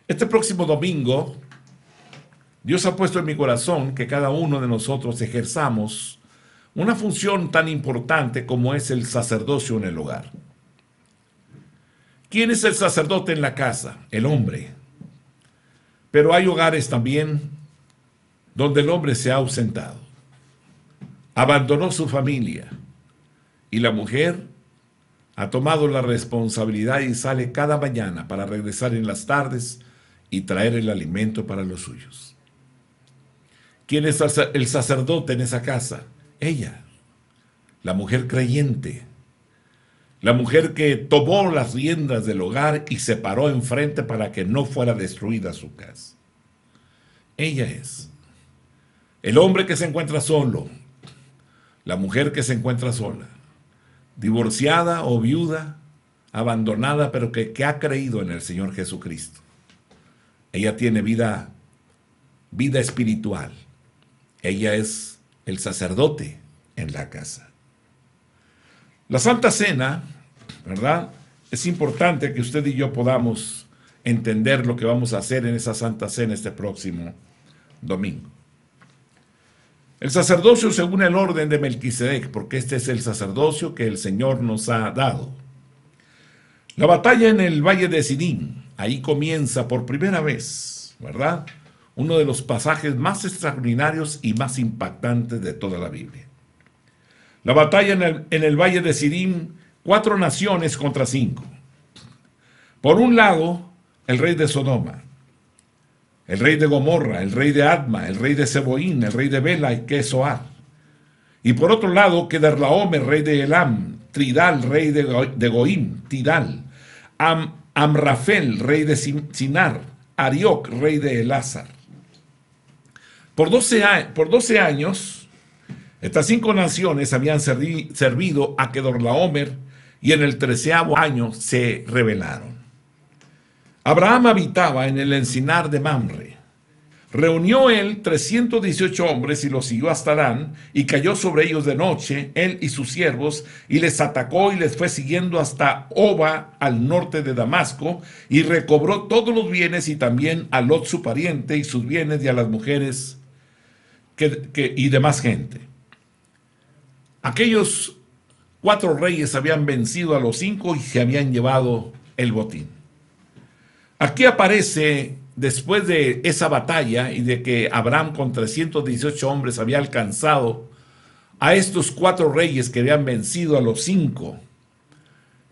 Este próximo domingo, Dios ha puesto en mi corazón que cada uno de nosotros ejerzamos una función tan importante como es el sacerdocio en el hogar. ¿Quién es el sacerdote en la casa? El hombre. Pero hay hogares también donde el hombre se ha ausentado, abandonó su familia y la mujer ha tomado la responsabilidad y sale cada mañana para regresar en las tardes y traer el alimento para los suyos. ¿Quién es el sacerdote en esa casa? Ella, la mujer creyente, la mujer que tomó las riendas del hogar y se paró enfrente para que no fuera destruida su casa. Ella es. El hombre que se encuentra solo, la mujer que se encuentra sola, divorciada o viuda, abandonada, pero que ha creído en el Señor Jesucristo. Ella tiene vida espiritual. Ella es el sacerdote en la casa. La Santa Cena, ¿verdad? Es importante que usted y yo podamos entender lo que vamos a hacer en esa Santa Cena este próximo domingo. El sacerdocio según el orden de Melquisedec, porque este es el sacerdocio que el Señor nos ha dado. La batalla en el Valle de Sidim, ahí comienza por primera vez, ¿verdad? Uno de los pasajes más extraordinarios y más impactantes de toda la Biblia. La batalla en el Valle de Sidim, 4 naciones contra 5. Por un lado, el rey de Sodoma, el rey de Gomorra, el rey de Adma, el rey de Seboín, el rey de Bela y Quesoar. Y por otro lado, Kedorlaomer, rey de Elam, Tridal, rey de Goim, Tidal, Amrafel, rey de Sinar, Arioc, rey de Elazar. Por 12 años, estas 5 naciones habían servido a Kedorlaomer y en el 13º año se rebelaron. Abraham habitaba en el encinar de Mamre. Reunió él 318 hombres y los siguió hasta Harán, y cayó sobre ellos de noche, él y sus siervos, y les atacó y les fue siguiendo hasta Oba, al norte de Damasco, y recobró todos los bienes y también a Lot su pariente y sus bienes y a las mujeres y demás gente. Aquellos 4 reyes habían vencido a los 5 y se habían llevado el botín. Aquí aparece, después de esa batalla y de que Abraham con 318 hombres había alcanzado a estos 4 reyes que habían vencido a los 5,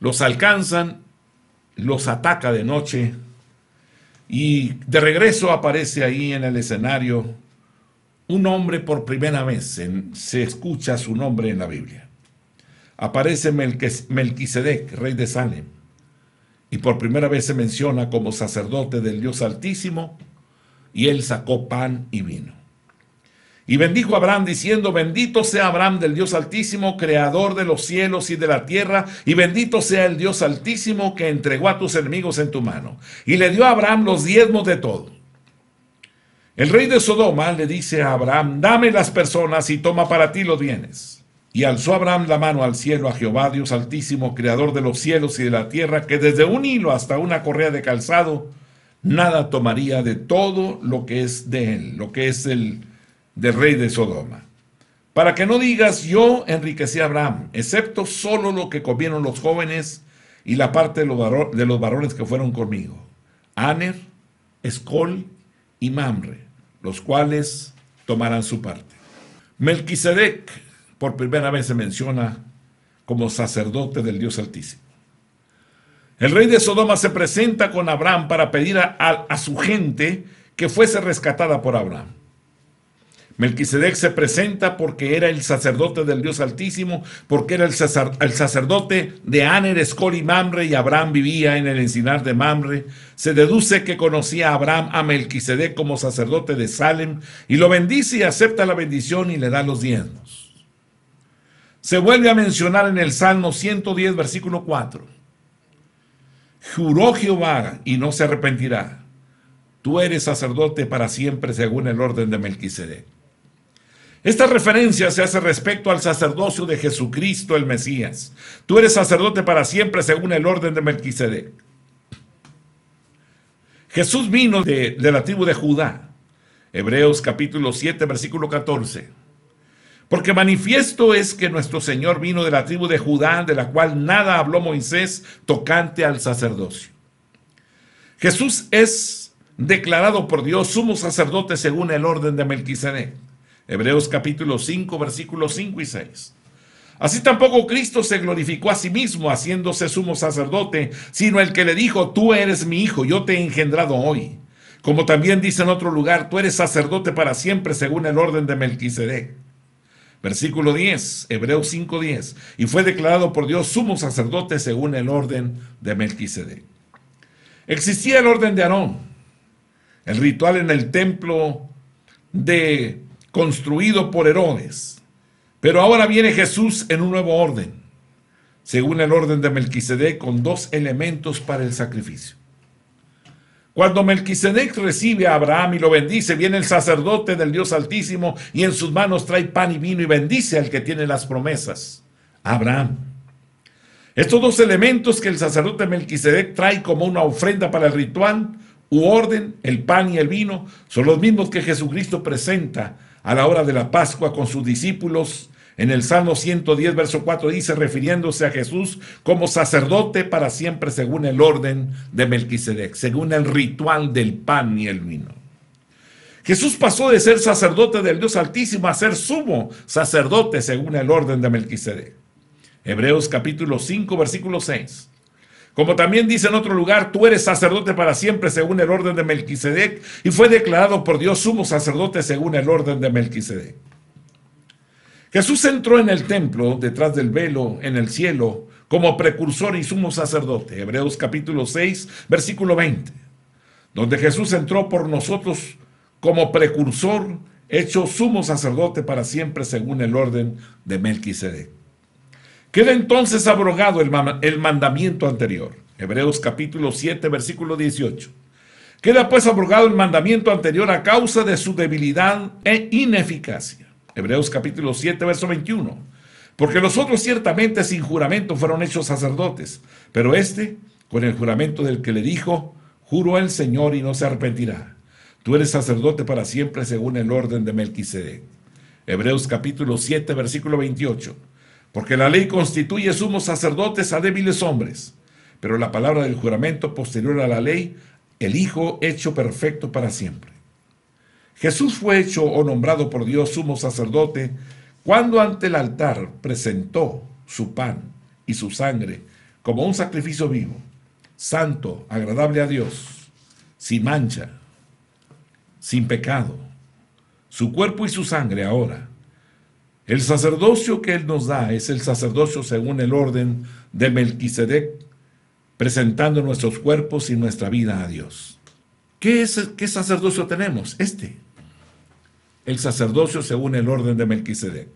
los alcanzan, los ataca de noche y de regreso aparece ahí en el escenario un hombre por primera vez, se escucha su nombre en la Biblia. Aparece Melquisedec, rey de Salem. Y por primera vez se menciona como sacerdote del Dios Altísimo, y él sacó pan y vino. Y bendijo a Abraham diciendo: bendito sea Abraham del Dios Altísimo, creador de los cielos y de la tierra, y bendito sea el Dios Altísimo que entregó a tus enemigos en tu mano. Y le dio a Abraham los diezmos de todo. El rey de Sodoma le dice a Abraham: dame las personas y toma para ti los bienes. Y alzó Abraham la mano al cielo a Jehová, Dios Altísimo, creador de los cielos y de la tierra, que desde un hilo hasta una correa de calzado, nada tomaría de todo lo que es de él, lo que es del rey de Sodoma. Para que no digas: yo enriquecí a Abraham, excepto solo lo que comieron los jóvenes y la parte de los varones que fueron conmigo, Aner, Escol y Mamre, los cuales tomarán su parte. Melquisedec por primera vez se menciona como sacerdote del Dios Altísimo. El rey de Sodoma se presenta con Abraham para pedir a su gente que fuese rescatada por Abraham. Melquisedec se presenta porque era el sacerdote del Dios Altísimo, porque era el sacerdote de Aner, Escol y Mamre, y Abraham vivía en el encinar de Mamre. Se deduce que conocía a Abraham a Melquisedec como sacerdote de Salem, y lo bendice y acepta la bendición y le da los diezmos. Se vuelve a mencionar en el Salmo 110, versículo 4. Juró Jehová y no se arrepentirá: tú eres sacerdote para siempre según el orden de Melquisedec. Esta referencia se hace respecto al sacerdocio de Jesucristo el Mesías. Tú eres sacerdote para siempre según el orden de Melquisedec. Jesús vino de la tribu de Judá. Hebreos capítulo 7, versículo 14. Porque manifiesto es que nuestro Señor vino de la tribu de Judá, de la cual nada habló Moisés tocante al sacerdocio. Jesús es declarado por Dios sumo sacerdote según el orden de Melquisedec. Hebreos capítulo 5, versículos 5 y 6. Así tampoco Cristo se glorificó a sí mismo haciéndose sumo sacerdote, sino el que le dijo: tú eres mi hijo, yo te he engendrado hoy. Como también dice en otro lugar: tú eres sacerdote para siempre según el orden de Melquisedec. Versículo 10, Hebreos 5:10. Y fue declarado por Dios sumo sacerdote según el orden de Melquisedec. Existía el orden de Aarón, el ritual en el templo construido por Herodes. Pero ahora viene Jesús en un nuevo orden, según el orden de Melquisedec, con dos elementos para el sacrificio. Cuando Melquisedec recibe a Abraham y lo bendice, viene el sacerdote del Dios Altísimo y en sus manos trae pan y vino y bendice al que tiene las promesas, Abraham. Estos dos elementos que el sacerdote Melquisedec trae como una ofrenda para el ritual u orden, el pan y el vino, son los mismos que Jesucristo presenta a la hora de la Pascua con sus discípulos. En el Salmo 110, verso 4 dice, refiriéndose a Jesús como sacerdote para siempre según el orden de Melquisedec, según el ritual del pan y el vino. Jesús pasó de ser sacerdote del Dios Altísimo a ser sumo sacerdote según el orden de Melquisedec. Hebreos capítulo 5, versículo 6. Como también dice en otro lugar, tú eres sacerdote para siempre según el orden de Melquisedec, y fue declarado por Dios sumo sacerdote según el orden de Melquisedec. Jesús entró en el templo, detrás del velo, en el cielo, como precursor y sumo sacerdote. Hebreos capítulo 6, versículo 20. Donde Jesús entró por nosotros como precursor, hecho sumo sacerdote para siempre según el orden de Melquisedec. Queda entonces abrogado el mandamiento anterior. Hebreos capítulo 7, versículo 18. Queda pues abrogado el mandamiento anterior a causa de su debilidad e ineficacia. Hebreos capítulo 7, verso 21. Porque los otros ciertamente sin juramento fueron hechos sacerdotes, pero este, con el juramento del que le dijo, juró el Señor y no se arrepentirá. Tú eres sacerdote para siempre según el orden de Melquisedec. Hebreos capítulo 7, versículo 28. Porque la ley constituye sumos sacerdotes a débiles hombres, pero la palabra del juramento posterior a la ley, el Hijo hecho perfecto para siempre. Jesús fue hecho o nombrado por Dios sumo sacerdote cuando ante el altar presentó su pan y su sangre como un sacrificio vivo, santo, agradable a Dios, sin mancha, sin pecado. Su cuerpo y su sangre ahora. El sacerdocio que Él nos da es el sacerdocio según el orden de Melquisedec, presentando nuestros cuerpos y nuestra vida a Dios. ¿Qué sacerdocio tenemos? El sacerdocio según el orden de Melquisedec.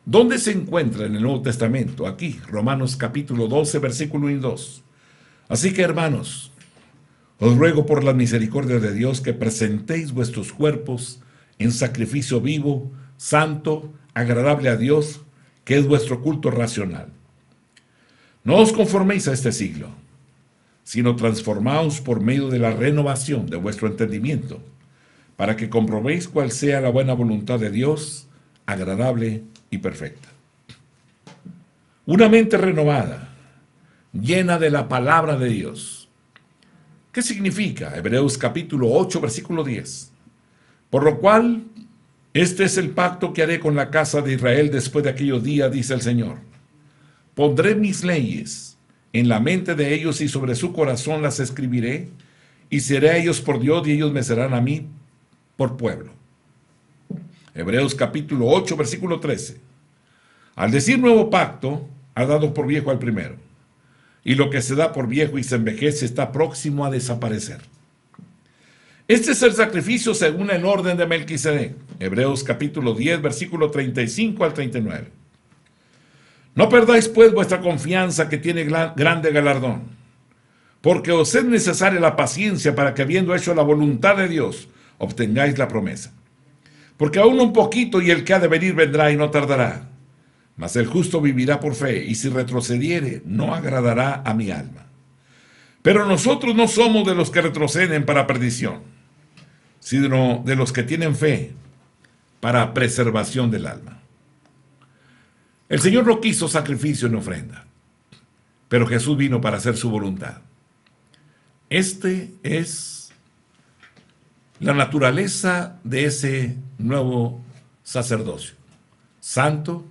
¿Dónde se encuentra en el Nuevo Testamento? Aquí, Romanos capítulo 12, versículo 1 y 2. Así que, hermanos, os ruego por la misericordia de Dios que presentéis vuestros cuerpos en sacrificio vivo, santo, agradable a Dios, que es vuestro culto racional. No os conforméis a este siglo, sino transformaos por medio de la renovación de vuestro entendimiento, para que comprobéis cuál sea la buena voluntad de Dios, agradable y perfecta. Una mente renovada, llena de la palabra de Dios. ¿Qué significa? Hebreos capítulo 8, versículo 10. Por lo cual, este es el pacto que haré con la casa de Israel después de aquellos días, dice el Señor. Pondré mis leyes en la mente de ellos y sobre su corazón las escribiré, y seré a ellos por Dios y ellos me serán a mí por pueblo. Hebreos capítulo 8, versículo 13. Al decir nuevo pacto, ha dado por viejo al primero, y lo que se da por viejo y se envejece está próximo a desaparecer. Este es el sacrificio según el orden de Melquisedec. Hebreos capítulo 10, versículo 35 al 39. No perdáis pues vuestra confianza, que tiene grande galardón, porque os es necesaria la paciencia para que, habiendo hecho la voluntad de Dios, obtengáis la promesa. Porque aún un poquito y el que ha de venir vendrá y no tardará. Mas el justo vivirá por fe, y si retrocediere, no agradará a mi alma. Pero nosotros no somos de los que retroceden para perdición, sino de los que tienen fe para preservación del alma. El Señor no quiso sacrificio ni ofrenda, pero Jesús vino para hacer su voluntad. Este es la naturaleza de ese nuevo sacerdocio: santo,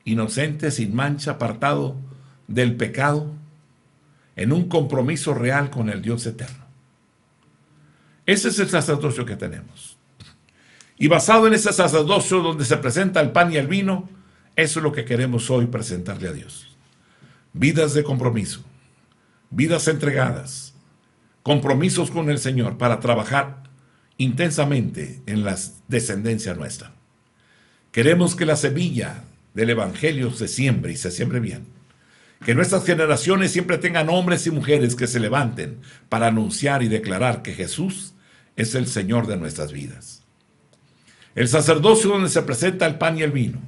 inocente, sin mancha, apartado del pecado, en un compromiso real con el Dios eterno. Ese es el sacerdocio que tenemos. Y basado en ese sacerdocio donde se presenta el pan y el vino, eso es lo que queremos hoy presentarle a Dios. Vidas de compromiso, vidas entregadas, compromisos con el Señor para trabajar intensamente en la descendencia nuestra. Queremos que la semilla del Evangelio se siembre y se siembre bien. Que nuestras generaciones siempre tengan hombres y mujeres que se levanten para anunciar y declarar que Jesús es el Señor de nuestras vidas. El sacerdocio donde se presenta el pan y el vino.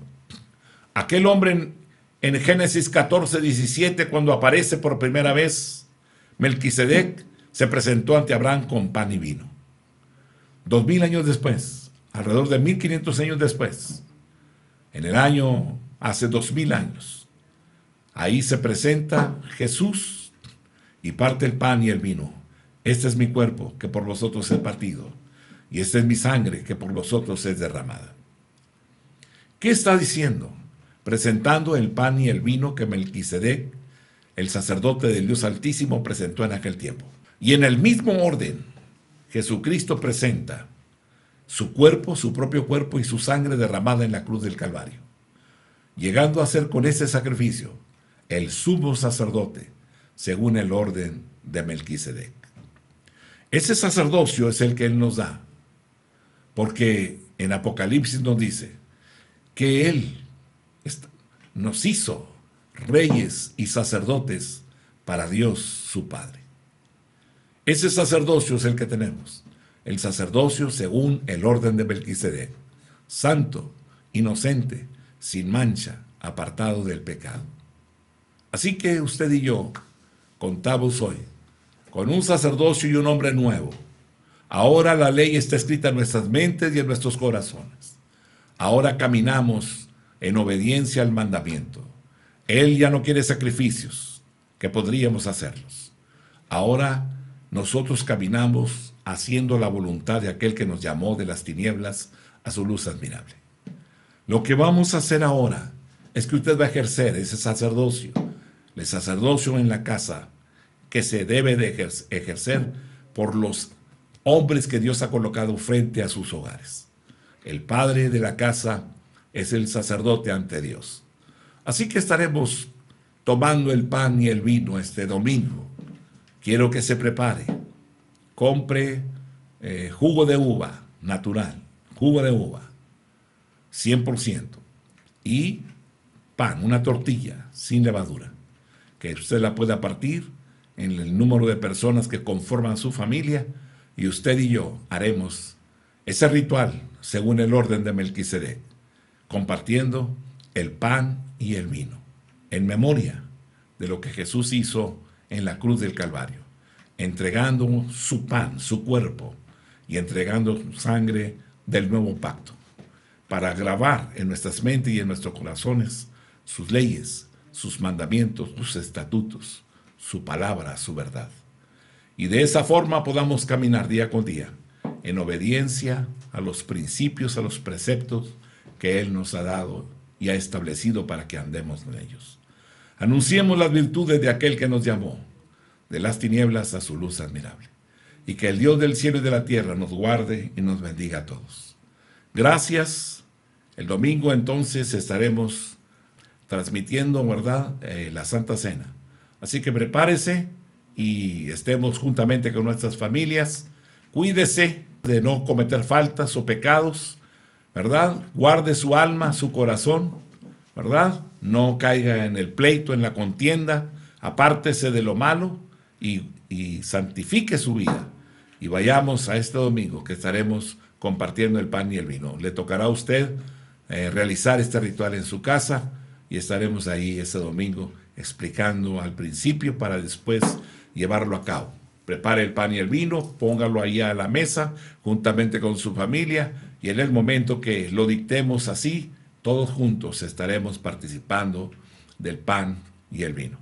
Aquel hombre en Génesis 14, 17, cuando aparece por primera vez, Melquisedec se presentó ante Abraham con pan y vino. 2000 años después, alrededor de 1500 años después, en el año, hace 2000 años, ahí se presenta Jesús y parte el pan y el vino. Este es mi cuerpo que por vosotros es partido, y esta es mi sangre que por vosotros es derramada. ¿Qué está diciendo? Presentando el pan y el vino que Melquisedec, el sacerdote del Dios Altísimo, presentó en aquel tiempo. Y en el mismo orden, Jesucristo presenta su cuerpo, su propio cuerpo y su sangre derramada en la cruz del Calvario, llegando a ser con ese sacrificio el sumo sacerdote, según el orden de Melquisedec. Ese sacerdocio es el que Él nos da, porque en Apocalipsis nos dice que Él nos hizo reyes y sacerdotes para Dios su Padre. Ese sacerdocio es el que tenemos, el sacerdocio según el orden de Melquisedec, santo, inocente, sin mancha, apartado del pecado. Así que usted y yo contamos hoy con un sacerdocio y un hombre nuevo. Ahora la ley está escrita en nuestras mentes y en nuestros corazones. Ahora caminamos en obediencia al mandamiento. Él ya no quiere sacrificios, que podríamos hacerlos. Ahora nosotros caminamos haciendo la voluntad de aquel que nos llamó de las tinieblas a su luz admirable. Lo que vamos a hacer ahora es que usted va a ejercer ese sacerdocio, el sacerdocio en la casa, que se debe de ejercer por los hombres que Dios ha colocado frente a sus hogares. El padre de la casa es el sacerdote ante Dios. Así que estaremos tomando el pan y el vino este domingo. Quiero que se prepare. Compre jugo de uva natural, jugo de uva, 100%. Y pan, una tortilla sin levadura, que usted la pueda partir en el número de personas que conforman su familia, y usted y yo haremos ese ritual según el orden de Melquisedec, compartiendo el pan y el vino, en memoria de lo que Jesús hizo en la cruz del Calvario, entregando su pan, su cuerpo, y entregando su sangre del nuevo pacto, para grabar en nuestras mentes y en nuestros corazones sus leyes, sus mandamientos, sus estatutos, su palabra, su verdad. Y de esa forma podamos caminar día con día en obediencia a los principios, a los preceptos que Él nos ha dado y ha establecido para que andemos en ellos. Anunciemos las virtudes de aquel que nos llamó de las tinieblas a su luz admirable. Y que el Dios del cielo y de la tierra nos guarde y nos bendiga a todos. Gracias. El domingo entonces estaremos transmitiendo, ¿verdad?, la Santa Cena. Así que prepárese y estemos juntamente con nuestras familias. Cuídese de no cometer faltas o pecados, ¿verdad? Guarde su alma, su corazón, ¿verdad? No caiga en el pleito, en la contienda. Apártese de lo malo y santifique su vida. Y vayamos a este domingo que estaremos compartiendo el pan y el vino. Le tocará a usted realizar este ritual en su casa y estaremos ahí ese domingo explicando al principio para después llevarlo a cabo. Prepare el pan y el vino, póngalo ahí a la mesa juntamente con su familia y en el momento que lo dictemos así, todos juntos estaremos participando del pan y el vino.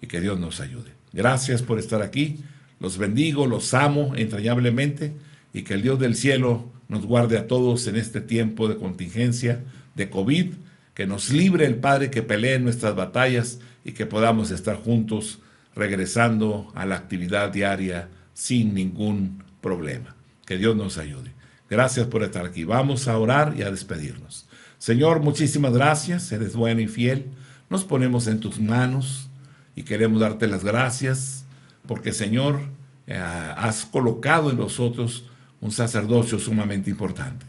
Y que Dios nos ayude. Gracias por estar aquí. Los bendigo, los amo entrañablemente y que el Dios del cielo nos guarde a todos en este tiempo de contingencia, de COVID, que nos libre el Padre, que pelee nuestras batallas y que podamos estar juntos regresando a la actividad diaria sin ningún problema. Que Dios nos ayude. Gracias por estar aquí. Vamos a orar y a despedirnos. Señor, muchísimas gracias. Eres bueno y fiel. Nos ponemos en tus manos y queremos darte las gracias porque, Señor, has colocado en nosotros un sacerdocio sumamente importante.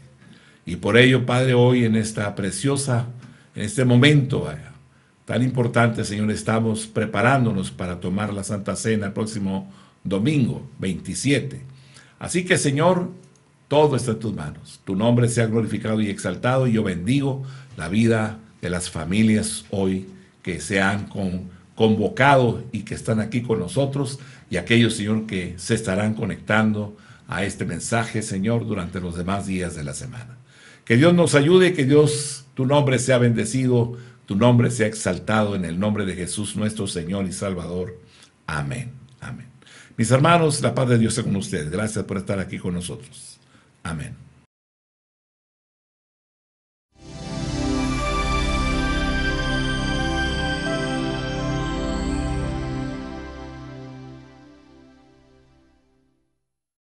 Y por ello, Padre, hoy en esta preciosa, en este momento tan importante, Señor, estamos preparándonos para tomar la Santa Cena el próximo domingo 27. Así que, Señor, todo está en tus manos. Tu nombre sea glorificado y exaltado y yo bendigo la vida de las familias hoy que se han convocado y que están aquí con nosotros y aquellos, Señor, que se estarán conectando a este mensaje, Señor, durante los demás días de la semana. Que Dios nos ayude, que Dios, tu nombre sea bendecido, tu nombre sea exaltado en el nombre de Jesús, nuestro Señor y Salvador. Amén. Amén. Mis hermanos, la paz de Dios sea con ustedes. Gracias por estar aquí con nosotros. Amén.